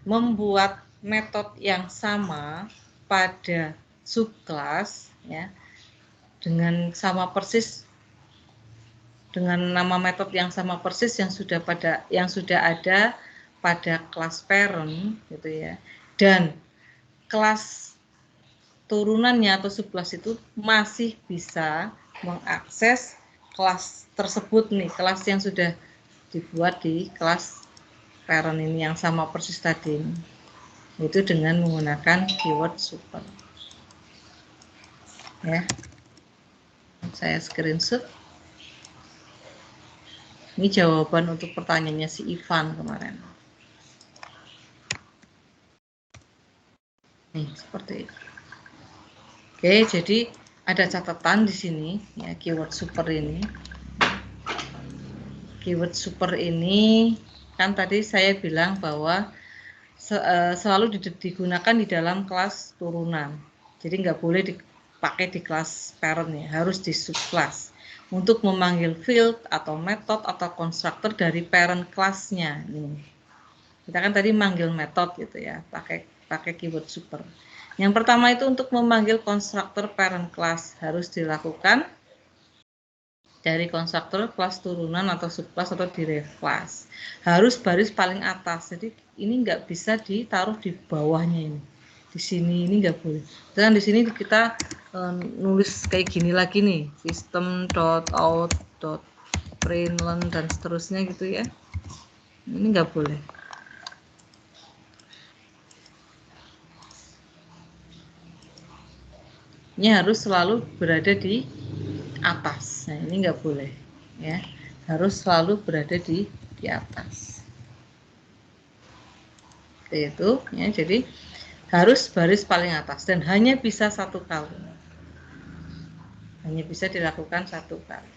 membuat metode yang sama pada subclass ya, dengan sama persis dengan nama metode yang sama persis yang sudah ada pada kelas parent gitu ya, dan kelas turunannya atau subclass itu masih bisa mengakses kelas tersebut nih, kelas yang sudah dibuat di kelas parent ini yang sama persis tadi, itu dengan menggunakan keyword super ya. Saya screenshot. Ini jawaban untuk pertanyaannya si Ivan kemarin. Nih, seperti itu. Oke, jadi ada catatan di sini ya, keyword super ini. Keyword super ini kan tadi saya bilang bahwa selalu digunakan di dalam kelas turunan. Jadi nggak boleh dipakai di kelas parent ya, harus di subclass untuk memanggil field atau metode atau konstruktor dari parent kelasnya. Nih, kita kan tadi manggil metode gitu ya, pakai keyword super. Yang pertama itu untuk memanggil konstruktor parent class harus dilakukan dari konstruktor kelas turunan atau subclass atau derived class. Harus baris paling atas. Jadi ini nggak bisa ditaruh di bawahnya ini. Di sini ini nggak boleh. Dan di sini kita nulis kayak gini lagi nih, system.out.println dan seterusnya gitu ya. Ini nggak boleh. Ini harus selalu berada di atas. Nah, ini nggak boleh ya. Harus selalu berada di atas. Itu ya, jadi harus baris paling atas dan hanya bisa satu kali. Hanya bisa dilakukan satu kali.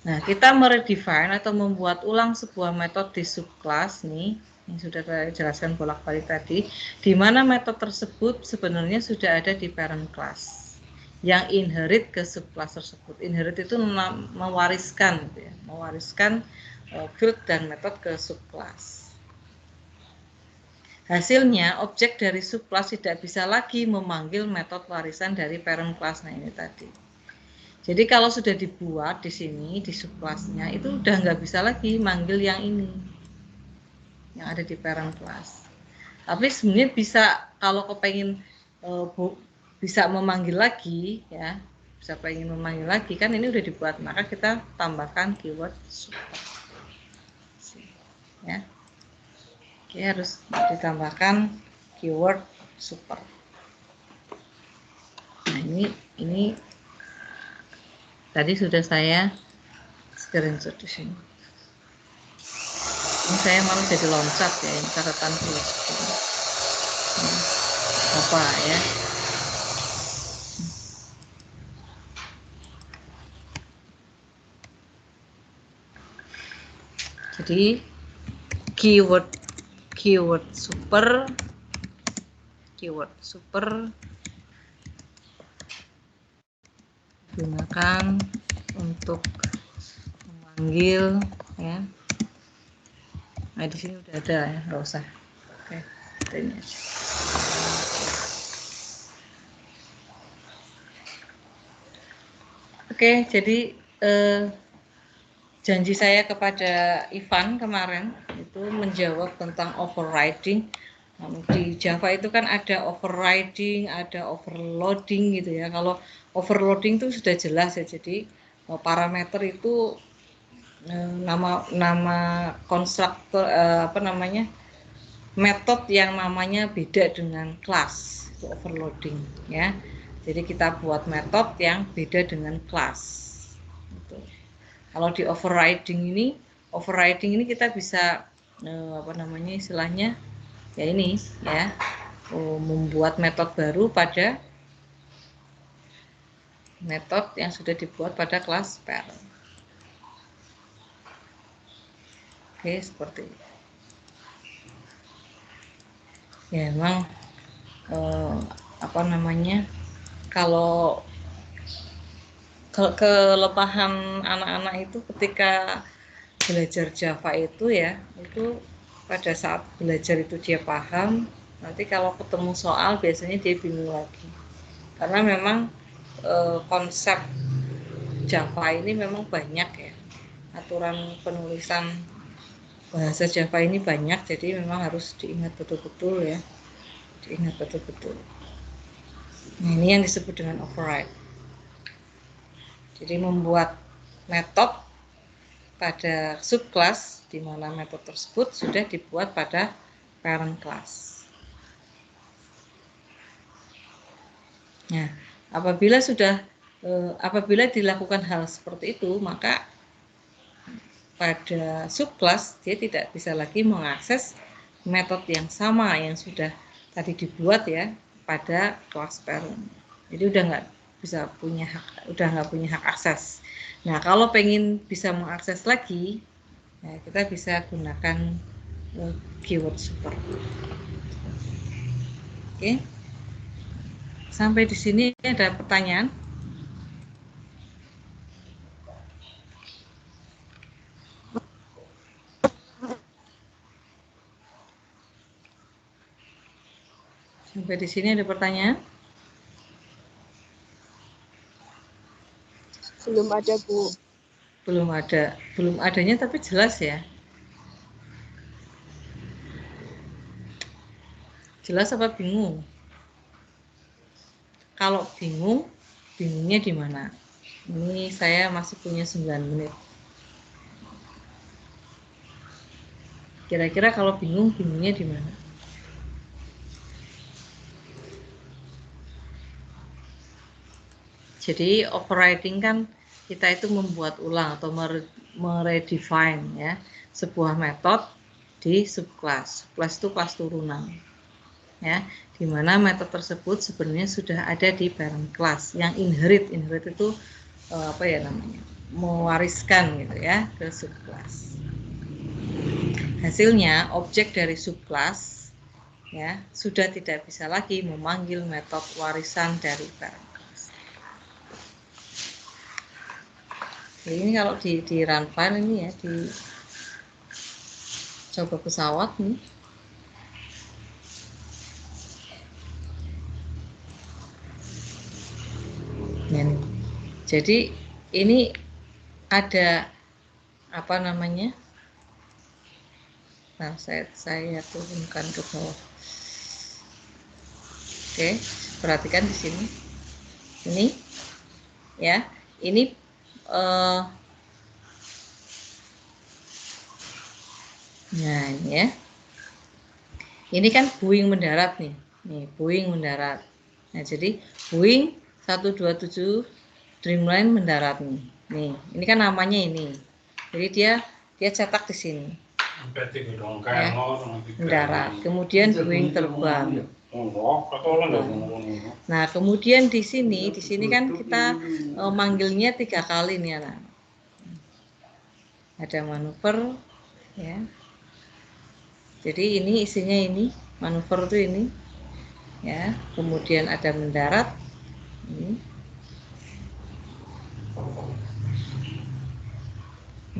Nah, kita meredefine atau membuat ulang sebuah metode di subclass nih, yang sudah saya jelaskan bolak-balik tadi, di mana metode tersebut sebenarnya sudah ada di parent class yang inherit ke subclass tersebut. Inherit itu mewariskan, gitu ya, mewariskan field dan metode ke subclass. Hasilnya, objek dari subclass tidak bisa lagi memanggil metode warisan dari parent class. Nah, ini tadi. Jadi kalau sudah dibuat di sini di subclassnya itu udah nggak bisa lagi manggil yang ini, yang ada di parent class. Tapi sebenarnya bisa kalau kepengen bisa memanggil lagi ya, bisa pengen memanggil lagi kan ini udah dibuat, maka kita tambahkan keyword super ya. Oke, harus ditambahkan keyword super. Nah, ini tadi sudah saya screenshot di sini. Ini saya malah jadi loncat ya, ini catatan tulis. Apa ya? Jadi keyword super gunakan untuk memanggil ya. Nah di sini udah ada ya, nggak usah. Oke, ini aja. Oke, jadi janji saya kepada Ivan kemarin itu menjawab tentang overriding. Di Java itu kan ada overriding, ada overloading gitu ya. Kalau overloading itu sudah jelas ya. Jadi parameter itu nama konstruktor apa namanya, metode yang namanya beda dengan kelas, itu overloading ya. Jadi kita buat metode yang beda dengan kelas. Gitu. Kalau di overriding ini kita bisa apa namanya istilahnya ya ini ya, membuat metode baru pada metode yang sudah dibuat pada kelas parent. Oke, seperti itu. Ya memang apa namanya, kalau kelemahan anak-anak itu ketika belajar Java itu ya, itu pada saat belajar itu dia paham, nanti kalau ketemu soal biasanya dia bingung lagi. Karena memang konsep Java ini memang banyak ya, aturan penulisan bahasa Java ini banyak, jadi memang harus diingat betul-betul ya, diingat betul-betul. Nah, ini yang disebut dengan override. Jadi membuat metode pada subclass di mana metode tersebut sudah dibuat pada parent class. Nah, apabila dilakukan hal seperti itu, maka pada subclass dia tidak bisa lagi mengakses metode yang sama yang sudah tadi dibuat ya pada kelas parent. Jadi udah nggak punya hak akses. Nah, kalau pengen bisa mengakses lagi, nah, kita bisa gunakan keyword super. Oke. Sampai di sini ada pertanyaan? Sampai di sini ada pertanyaan? Belum ada, Bu. Belum ada. Belum adanya tapi jelas ya. Jelas apa bingung? Kalau bingung, bingungnya di mana? Ini saya masih punya 9 menit. Kira-kira kalau bingung, bingungnya di mana? Jadi overriding kan kita itu membuat ulang atau meredefine ya sebuah metode di subclass. Subclass itu kelas turunan. Ya, di mana metode tersebut sebenarnya sudah ada di parent class yang inherit itu apa ya namanya, mewariskan gitu ya ke subclass. Hasilnya objek dari subclass ya sudah tidak bisa lagi memanggil metode warisan dari parent class. Jadi ini kalau di run file ini ya, di coba pesawat nih. Ya, nih. Jadi ini ada apa namanya? Nah, saya turunkan ke bawah. Oke, perhatikan di sini. Ini ya, ini nah ini ya. Ini kan Boeing mendarat nih. Nih, Boeing mendarat. Nah, jadi Boeing 127 Dreamliner mendarat nih. Nih, ini kan namanya ini. Jadi dia cetak di sini. Ya, mendarat. Kemudian Boeing terbang. Nah, kemudian di sini kan kita manggilnya 3 kali nih anak. Ada manuver ya. Jadi ini isinya ini, manuver itu ini. Ya, kemudian ada mendarat ini.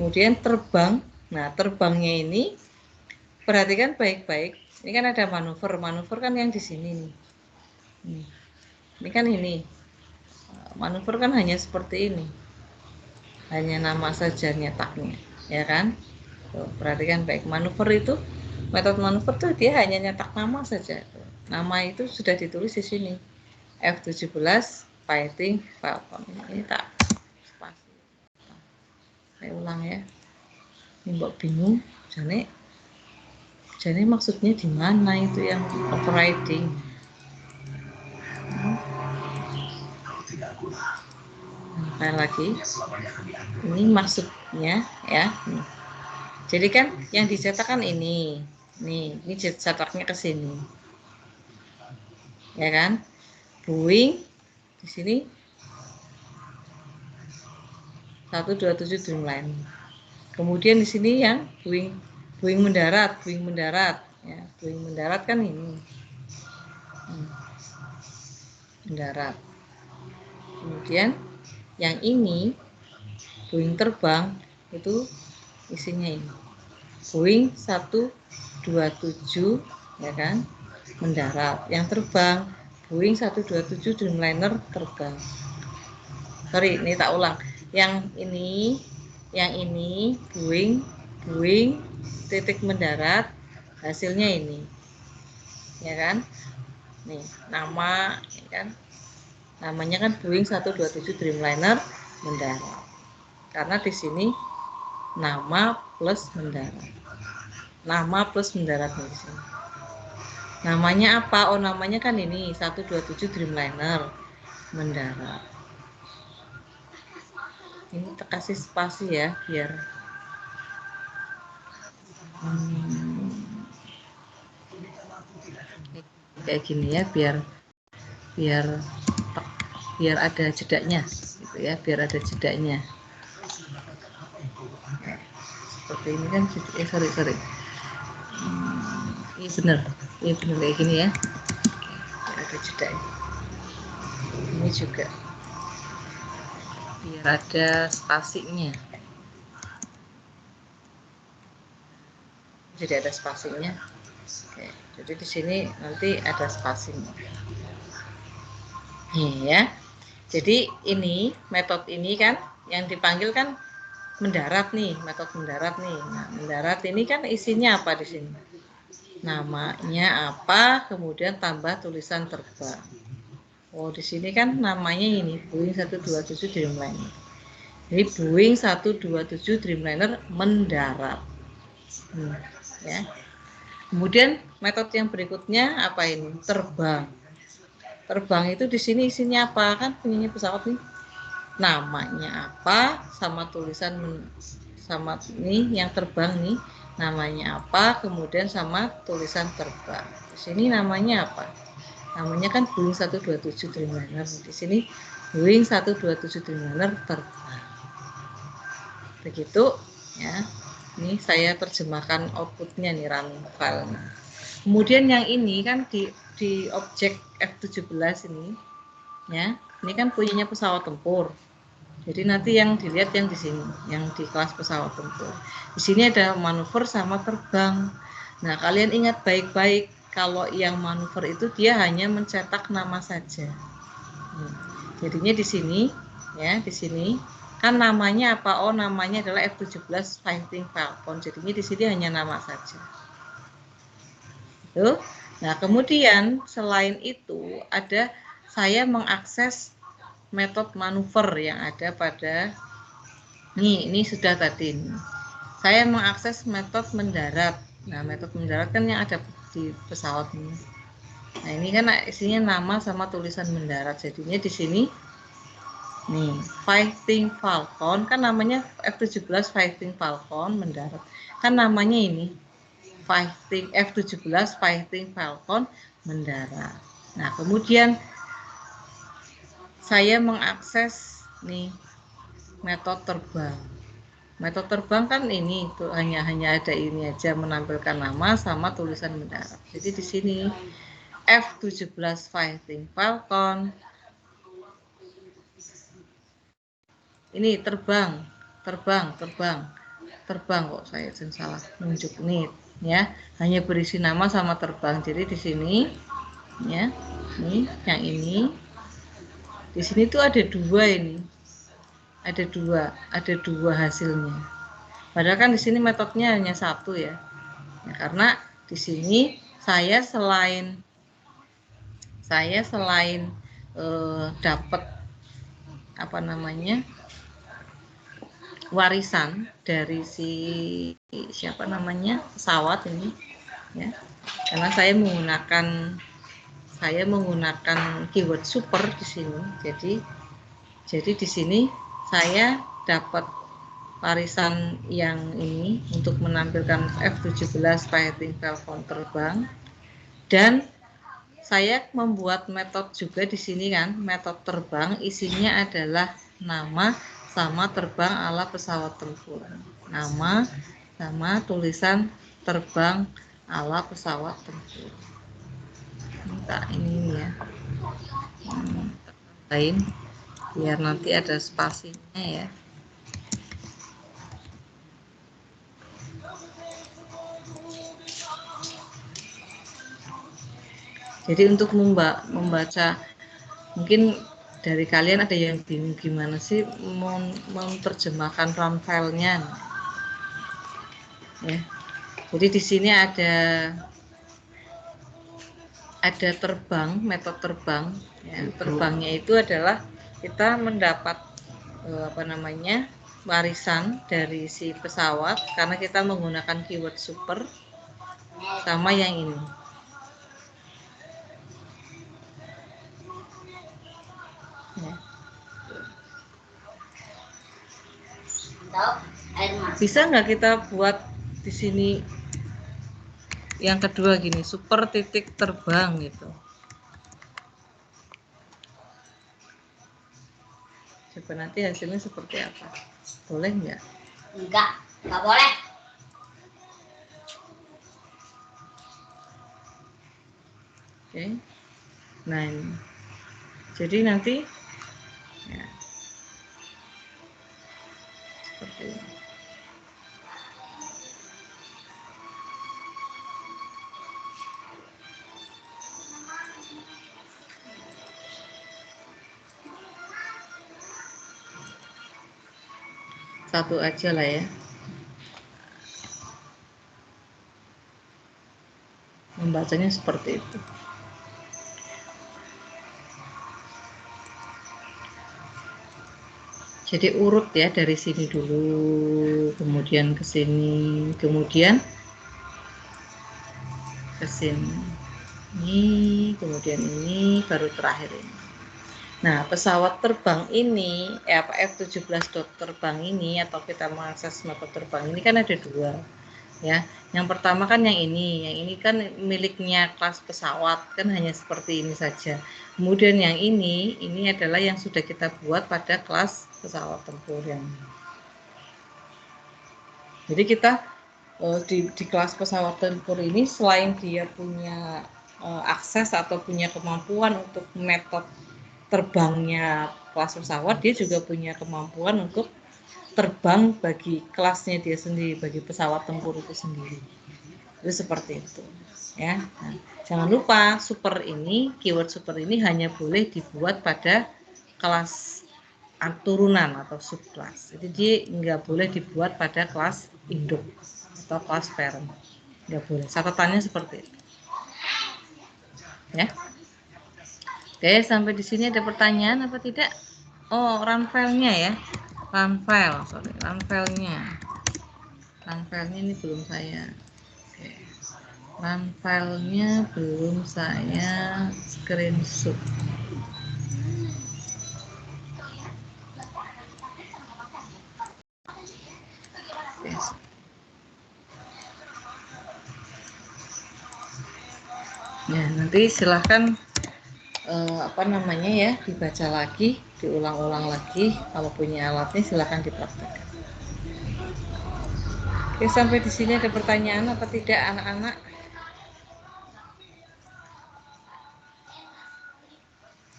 Kemudian terbang. Nah, terbangnya ini perhatikan baik-baik. Ini kan ada manuver. Manuver kan yang di sini nih. Ini kan ini. Manuver kan hanya seperti ini. Hanya nama saja nyetaknya, ya kan? Tuh, perhatikan baik. Manuver itu, metode manuver tuh dia hanya nyetak nama saja. Nama itu sudah ditulis di sini. F17 Fighting Falcon. Ini tak spasi. Saya ulang ya. Ini mbok bingung, jadi maksudnya di mana itu yang operating? Nah, lagi. Ini maksudnya ya. Nih. Jadi kan yang dicetak kan ini. Nih, ini cetaknya ke sini. Ya kan? Boeing di sini 127 Dreamliner. Kemudian di sini yang Boeing mendarat ya. Boeing mendarat kan ini. Mendarat. Kemudian yang ini Boeing terbang itu isinya ini. Boeing 127 ya kan, mendarat. Yang terbang Boeing 127 Dreamliner terbang. Sorry, ini tak ulang. Yang ini Boeing titik mendarat, hasilnya ini. Ya kan? Nih, nama ya kan. Namanya kan Boeing 127 Dreamliner mendarat. Karena di sini nama plus mendarat. Nama plus mendarat di sini. Namanya apa? Oh, namanya kan ini 127 Dreamliner mendarat. Ini kasih spasi ya biar kayak gini ya, biar ada jedanya gitu ya, biar ada jedanya. Seperti ini kan, sorry. Ini bener kayak gini ya, biar ada jedanya. Ini juga biar ada spasinya. Jadi ada spasinya. Oke, jadi di sini nanti ada spasinya. Ya. Jadi ini metode ini kan yang dipanggil kan mendarat nih, metode mendarat nih. Nah, mendarat ini kan isinya apa di sini? Namanya apa, kemudian tambah tulisan terbang. Oh, di sini kan namanya ini Boeing 127 Dreamliner. Jadi Boeing 127 Dreamliner mendarat. Ya. Kemudian metode yang berikutnya apa ini? Terbang. Terbang itu di sini isinya apa? Kan punyanya pesawat nih. Namanya apa sama tulisan sama ini yang terbang nih, namanya apa, kemudian sama tulisan terbang. Di sini namanya apa? Namanya kan Boeing 127 Dreamliner. Di sini Boeing 127 Dreamliner terbang. Begitu ya. Ini saya terjemahkan outputnya nih, running file. Kemudian yang ini kan di objek F17 ini ya. Ini kan punyanya pesawat tempur. Jadi nanti yang dilihat yang di sini, yang di kelas pesawat tempur. Di sini ada manuver sama terbang. Nah, kalian ingat baik-baik kalau yang manuver itu dia hanya mencetak nama saja. Jadinya di sini ya, di sini kan namanya apa? Oh, namanya adalah F17 Fighting Falcon. Jadinya di sini hanya nama saja. Tuh. Nah, kemudian selain itu ada saya mengakses metode manuver yang ada pada ini sudah tadi. Saya mengakses metode mendarat. Nah, metode mendarat kan yang ada di pesawat ini. Nah, ini kan isinya nama sama tulisan mendarat. Jadinya di sini nih, Fighting Falcon kan namanya F17 Fighting Falcon mendarat. Kan namanya ini F17 Fighting Falcon mendarat. Nah, kemudian saya mengakses nih metode terbang. Metode terbang kan ini tuh hanya ada ini aja, menampilkan nama sama tulisan mendarat. Jadi di sini F17 Fighting Falcon ini terbang. terbang kok, saya salah nunjuk nih ya, hanya berisi nama sama terbang. Jadi di sini ya, ini yang ini, di sini tuh ada dua, ini ada dua hasilnya. Padahal kan di sini metodenya hanya satu ya. Ya, karena di sini saya selain dapat apa namanya, warisan dari siapa namanya, pesawat ini ya, karena saya menggunakan keyword super di sini. Jadi di sini saya dapat warisan yang ini untuk menampilkan F-17 Fighting Falcon terbang, dan saya membuat metode juga di sini kan, metode terbang isinya adalah nama sama terbang ala pesawat tempur, nama sama tulisan terbang ala pesawat tempur. Minta ini ya, lain biar nanti ada spasinya ya. Jadi untuk membaca, mungkin dari kalian ada yang bingung gimana sih menerjemahkan run file-nya ya. Jadi di sini ada terbang, metode terbang ya. Terbangnya itu adalah kita mendapat apa namanya, warisan dari si pesawat karena kita menggunakan keyword super sama yang ini. Ya. Bisa nggak kita buat di sini yang kedua gini, super titik terbang gitu. Coba nanti hasilnya seperti apa? Boleh nggak? Nggak boleh. Oke. Nah ini. Jadi nanti ya, seperti ini. Satu aja lah ya. Membacanya seperti itu. Jadi urut ya, dari sini dulu, kemudian ke sini, kemudian ke sini. Ini, kemudian ini, baru terakhir ini. Nah, pesawat terbang ini, F-17 terbang ini, atau kita mengakses metode terbang ini kan ada dua. Ya, yang pertama kan yang ini kan miliknya kelas pesawat, kan hanya seperti ini saja. Kemudian yang ini adalah yang sudah kita buat pada kelas pesawat tempur yang ini. Jadi kita di kelas pesawat tempur ini, selain dia punya akses atau punya kemampuan untuk metode terbangnya kelas pesawat, dia juga punya kemampuan untuk terbang bagi kelasnya dia sendiri, bagi pesawat tempur itu sendiri. Itu seperti itu ya. Nah, jangan lupa super ini, keyword super ini hanya boleh dibuat pada kelas turunan atau subkelas. Jadi dia nggak boleh dibuat pada kelas induk atau kelas parent, nggak boleh. Catatannya seperti itu ya. Oke, sampai di sini ada pertanyaan apa tidak? Oh, run file-nya ya. Run file-nya ini belum saya. Oke. Run file-nya belum saya screenshot. Oke. Ya, nanti silahkan apa namanya ya, dibaca lagi, diulang-ulang lagi. Kalau punya alatnya silahkan dipraktekkan. Oke, sampai di sini ada pertanyaan apa tidak anak-anak?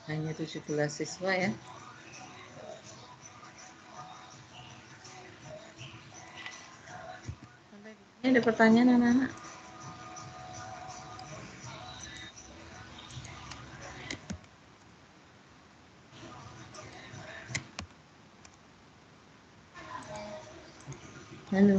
Hanya 17 siswa ya. Ini ada pertanyaan anak-anak? Halo.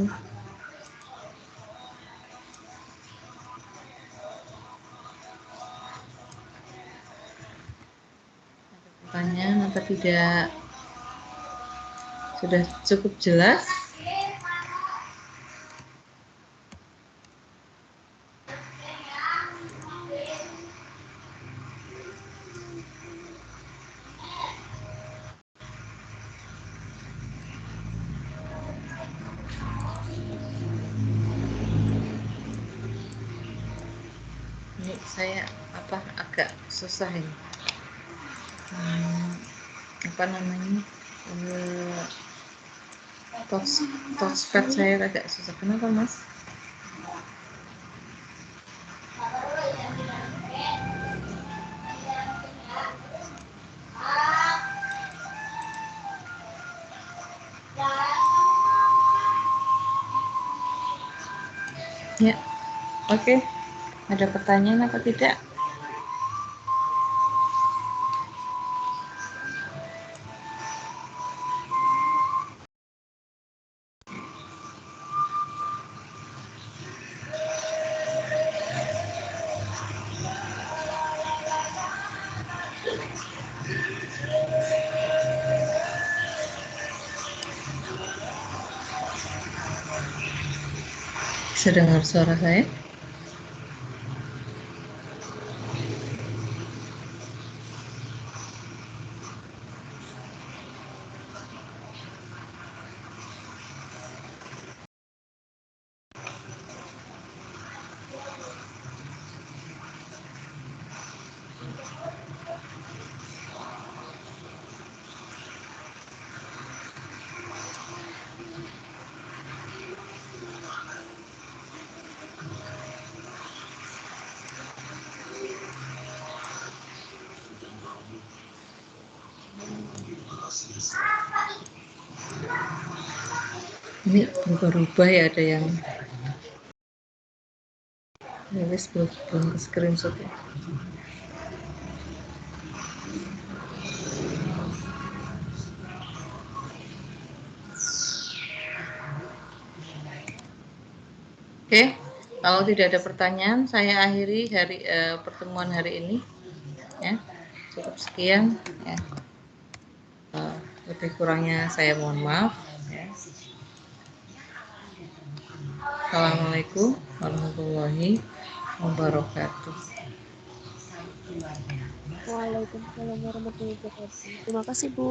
Pertanyaan atau tidak? Sudah cukup jelas? Ini saya agak susah ini. Apa namanya? Touchpad saya agak susah. Kenapa, Mas? Ya, oke. Ada pertanyaan apa tidak? Bisa dengar suara saya? Ini berubah-ubah ya, ada yang nulis belum ke screenshot ya. Oke, kalau tidak ada pertanyaan, saya akhiri pertemuan hari ini. Ya, cukup sekian. Ya. Lebih kurangnya saya mohon maaf. Ya. Assalamualaikum warahmatullahi wabarakatuh. Waalaikumsalam warahmatullahi wabarakatuh. Terima kasih, Bu.